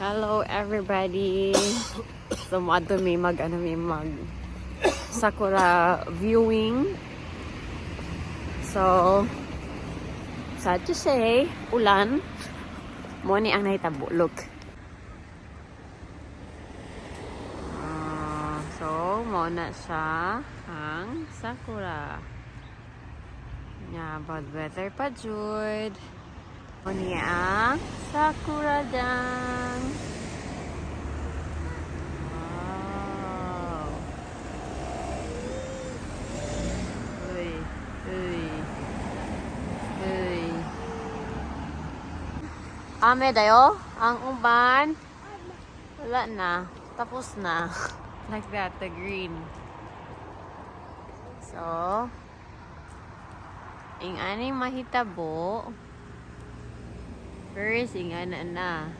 Hello everybody. So mato may mag sakura viewing. So sad to say, ulan mo ni ang nahitabo. Look. So mo na siya ang sakura. Nya bad weather pa jud. Mo ni ang sakura dang. Wow. Uy, uy. Uy. Ame dayo ang uban. Wala na. Tapos na. Like that, the green. So, ing aning mahitabo. First, ing ana na.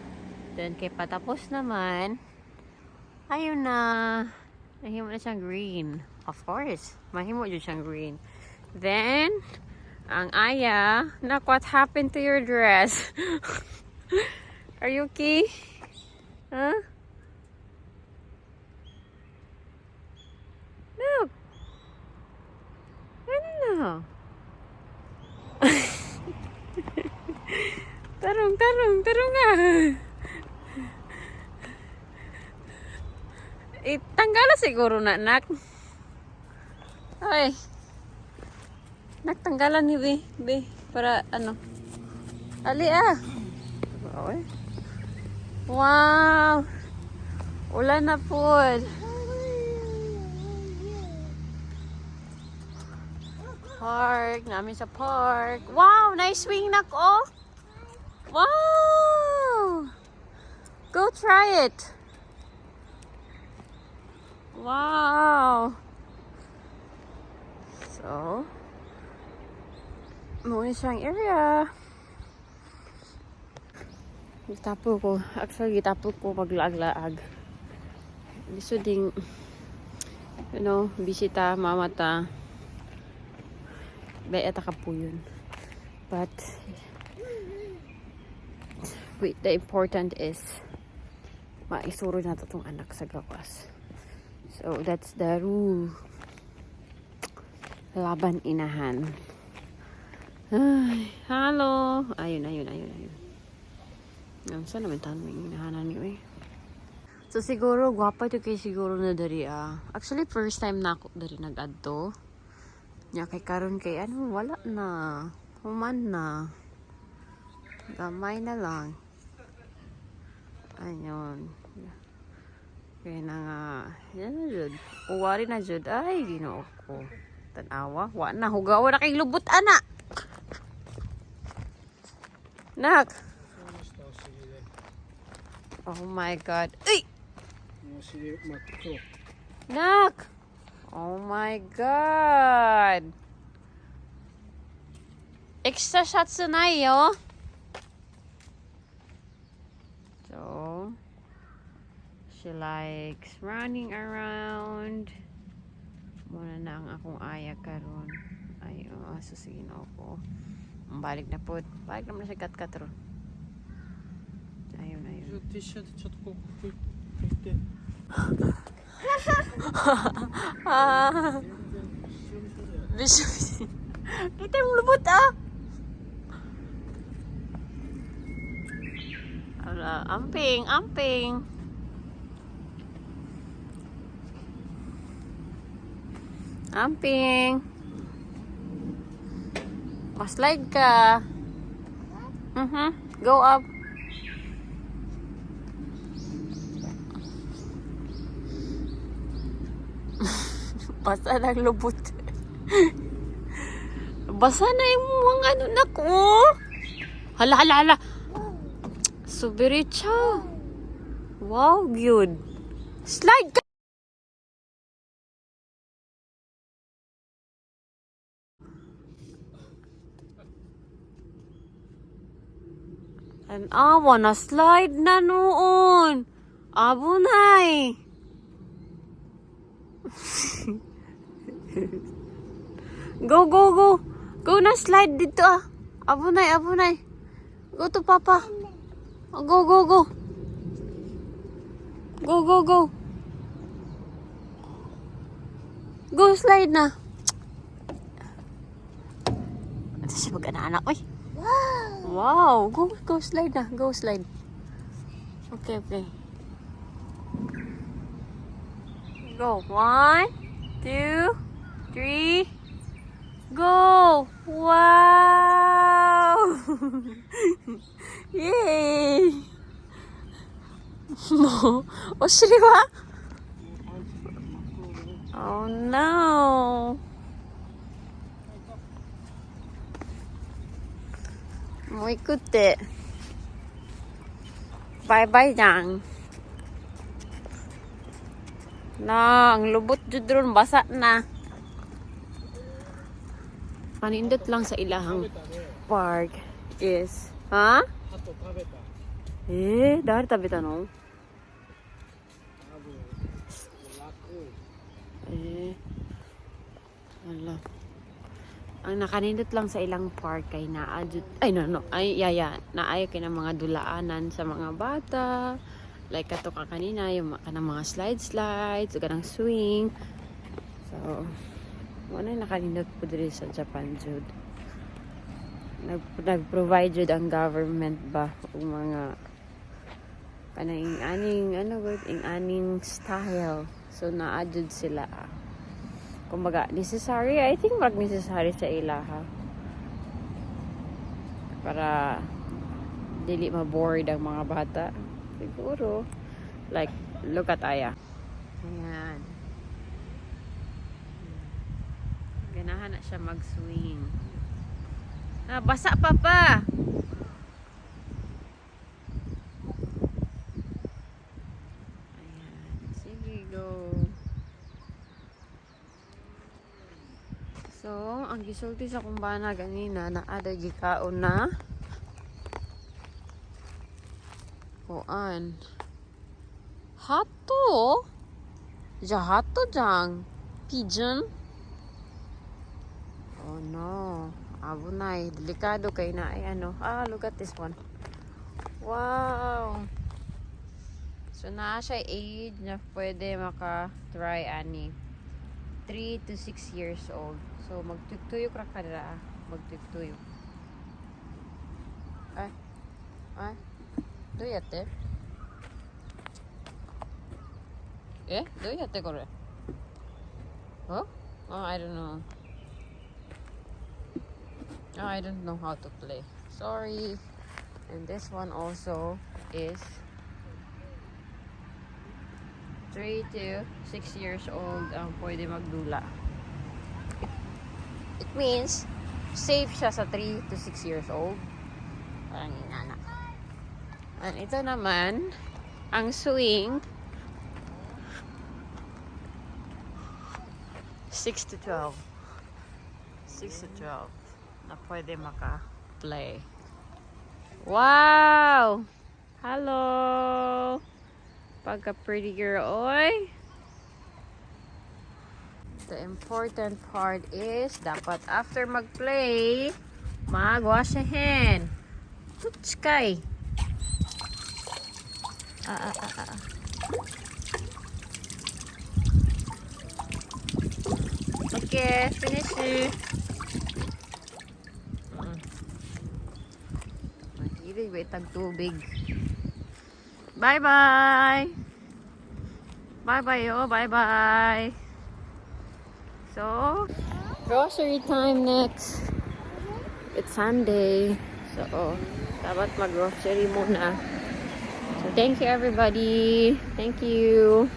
Then, kay patapos naman, ayun na. Nahimo na siyang green. Of course, mahimo dyan siyang green. Then, ang aya, nak, what happened to your dress? Are you okay? Huh? No. Ano? Tarong nga. Tanggalan siguro na, nak. Ay. Tanggalan ni Be. Para ano. Ali ah. Wow. Ulan na po. Park. Namin sa park. Wow! Nice swing na ko. Wow! Go try it. Wow! So, muna siyang area. Gitapo ko. Actually, gitapo ko maglaag-laag. Gusto ding, bisita, mamata. Bayata ka po yun. But, wait, the important is, maisuro na itong anak sa gawas. So, that's the rule. Laban inahan. Ay, hello. Ayun. Saan naman tayo may inahanan niyo eh. So, siguro, gwapa ito kayo siguro na dari Actually, first time na ako dari nag-adto. Nya kay karon kay wala na. Human na. Gamay na lang. Ayun. Kaya na nga. Yan na jud. Uwari na jud. Ay, ginoo ko. Tanawa. Wa na. Hugawa na kay lubot, anak. Nak. Oh my God. Ay! Nak! Oh my God! Extra shots na yo. So, she likes running around. Muna na ang akong aya karon. Ay, susigin ako. Balik na po. Balik naman na siya kat-kat ron. Ayun. T-shirt,ちょっとこう拭いて。Bisyo. Kita yung lubot ah. Ala, amping. Slide ka. Go up. Basa ng lubot. Basa na yung mga nako. Hala. Subiricha. Wow, good. Slide ka. Na slide na noon. Abunay. Go. Go na slide dito Abunay. Go to papa. Go. Go, go, go. Go, slide na. Ito siya mag-anak. Uy. Wow. Go, go, slide na. Go, slide. Okay, okay. Go. 1, 2, 3. Go! Wow! Yay! No. Oshiriwa? Oh no. Mo ikutte. Bye-bye lang. Na, ang lubot jud ron basa na. Panindot lang sa ilahang park is, ha? ハト食べた。誰食べたの？多分Ala. Ang nakanindot lang sa ilang park kay naadjud ay no ay yaya naayo kay ng mga dulaanan sa mga bata like kato ka kanina yung kanang mga slides ug kanang swing. So wala nakanindot po diri sa Japan jud. Nag-provide jud ang government ba og mga kanang aning aning style. So naadjud sila. Kumbaga, necessary. I think necessary sa ilaha. Para dili ma-bored ang mga bata. Siguro. Like, look at Aya. Ayan. Ganahan na siya mag-swing. Basa pa! Ayan. Sige, go. So, ang gisulti sa kumbana ganina na ada gikaon na kuan. Hato? Hato jang. Pigeon? Oh no. Abunay. Delikado kay na ay ano. Look at this one. Wow. So, na siya age na pwede maka-try ani. 3 to 6 years old. So, magtuyok ra ka dira. Magtuyok. Ay. Do you yate? Do you yate kore? Oh, I don't know. I don't know how to play. Sorry. And this one also is 3 to 6 years old ang pwede magdula. It means safe siya sa 3 to 6 years old. Parang inana. And ito naman ang swing 6 to 12. 6 to 12 na pwede maka-play. Wow! Hello! Pagka pretty girl, oy. The important part is dapat after mag-play, mag-wash your hand. Oops, kay. Okay, finish it. Mahilig ba itag tubig? Bye-bye! Bye-bye, oh. Bye-bye! So, grocery time next. It's Sunday. So, dapat mag-grocery muna. So, thank you everybody. Thank you.